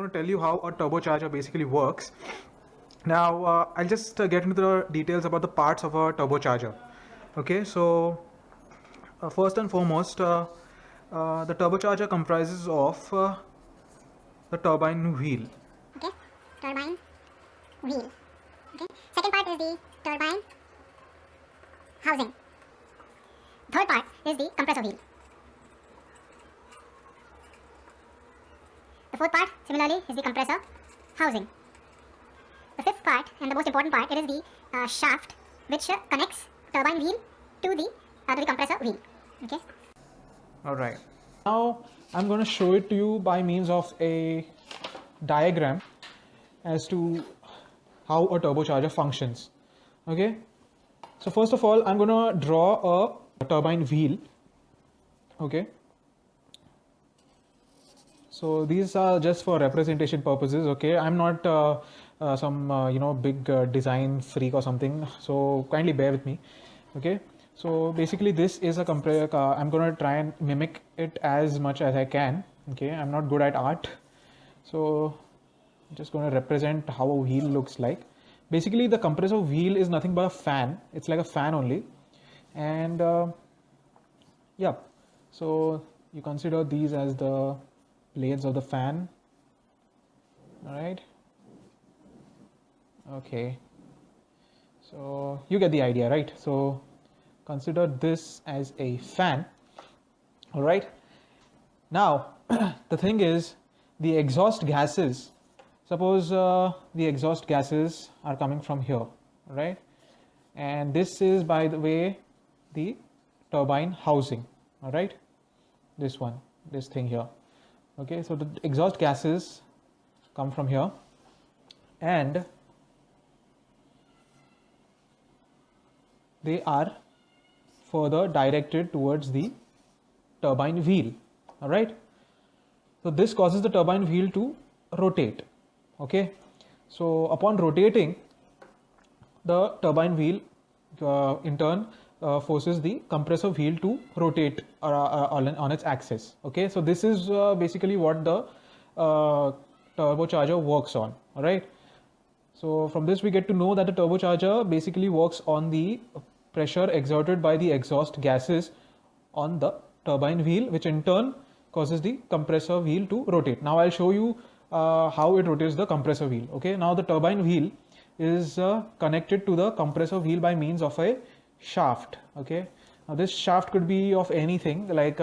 going to tell you how a turbocharger basically works. Now, I'll just get into the details about the parts of a turbocharger. Okay, so first and foremost, the turbocharger comprises of the turbine wheel. Okay, turbine wheel. Okay, second part is the turbine housing. Third part is the compressor wheel. The fourth part, similarly, is the compressor housing. The fifth part, and the most important part, it is the shaft which connects turbine wheel to the compressor wheel. Okay. All right. Now I'm going to show it to you by means of a diagram as to how a turbocharger functions. Okay. So first of all, I'm going to draw a turbine wheel. Okay. So these are just for representation purposes. Okay. I'm not some big design freak or something. So kindly bear with me. Okay. So basically this is a I'm going to try and mimic it as much as I can. Okay. I'm not good at art. So I'm just going to represent how a wheel looks like. Basically the compressor wheel is nothing but a fan. It's like a fan only. And yeah, so you consider these as the blades of the fan. All right. Okay. So you get the idea, right? So consider this as a fan. All right. Now, the thing is, the exhaust gases, suppose the exhaust gases are coming from here, right? And this is, by the way, the turbine housing, all right? This one, this thing here. Okay, so the exhaust gases come from here and they are further directed towards the turbine wheel. All right. So this causes the turbine wheel to rotate. Okay. So upon rotating, the turbine wheel in turn forces the compressor wheel to rotate on its axis. Okay. So this is basically what the turbocharger works on. All right. So from this we get to know that the turbocharger basically works on the pressure exerted by the exhaust gases on the turbine wheel, which in turn causes the compressor wheel to rotate. Now I'll show you how it rotates the compressor wheel. Okay, now the turbine wheel is connected to the compressor wheel by means of a shaft. Okay, now this shaft could be of anything, like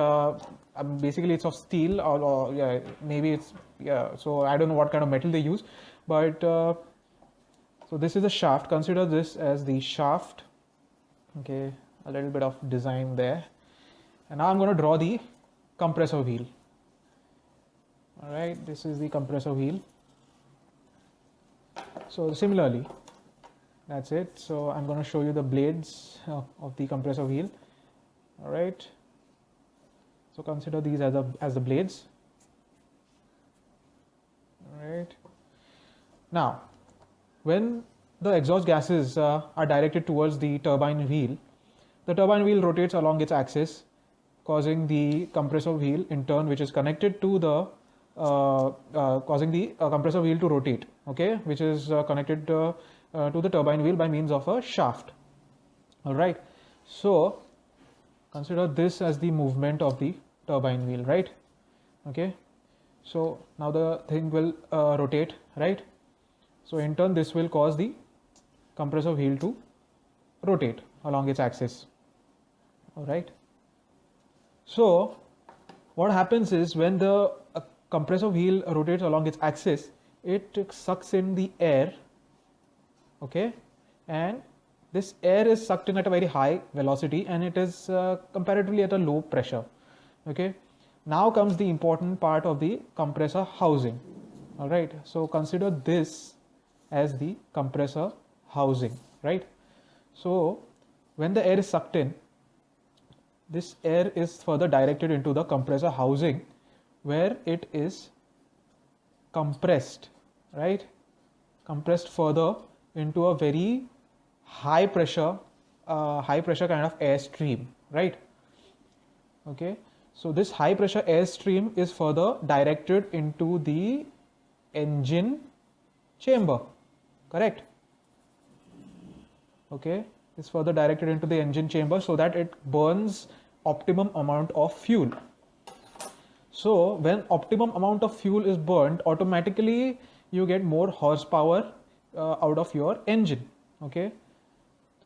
basically it's of steel or yeah, maybe it's, yeah, so I don't know what kind of metal they use, but so this is the shaft. Consider this as the shaft. Okay, a little bit of design there. And now I'm going to draw the compressor wheel. All right, this is the compressor wheel. So similarly, that's it. So I'm going to show you the blades of the compressor wheel. All right. So consider these as the blades. All right. Now, when the exhaust gases are directed towards the turbine wheel rotates along its axis, causing the compressor wheel in turn, which is connected to the causing the compressor wheel to rotate, okay, which is connected to the turbine wheel by means of a shaft. All right, so consider this as the movement of the turbine wheel, right? Okay, so now the thing will rotate, right? So in turn this will cause the compressor wheel to rotate along its axis. All right. So what happens is, when the compressor wheel rotates along its axis, it sucks in the air. Okay, and this air is sucked in at a very high velocity, and it is comparatively at a low pressure. Okay, now comes the important part of the compressor housing. All right, so consider this as the compressor housing, right? So when the air is sucked in, this air is further directed into the compressor housing, where it is compressed, right? Compressed further into a very high pressure kind of air stream, right? Okay, so this high pressure air stream is further directed into the engine chamber, correct? Okay, is further directed into the engine chamber so that it burns optimum amount of fuel. So when optimum amount of fuel is burnt, automatically you get more horsepower out of your engine. Okay,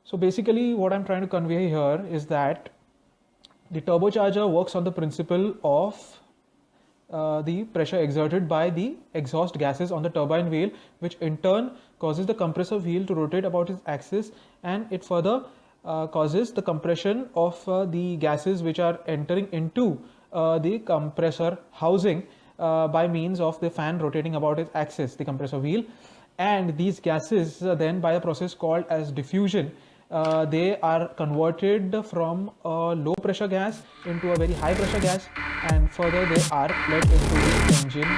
so basically what I'm trying to convey here is that the turbocharger works on the principle of the pressure exerted by the exhaust gases on the turbine wheel, which in turn causes the compressor wheel to rotate about its axis, and it further causes the compression of the gases which are entering into the compressor housing by means of the fan rotating about its axis, the compressor wheel. And these gases then, by a process called as diffusion, they are converted from a low pressure gas into a very high pressure gas, and further they are let into the engine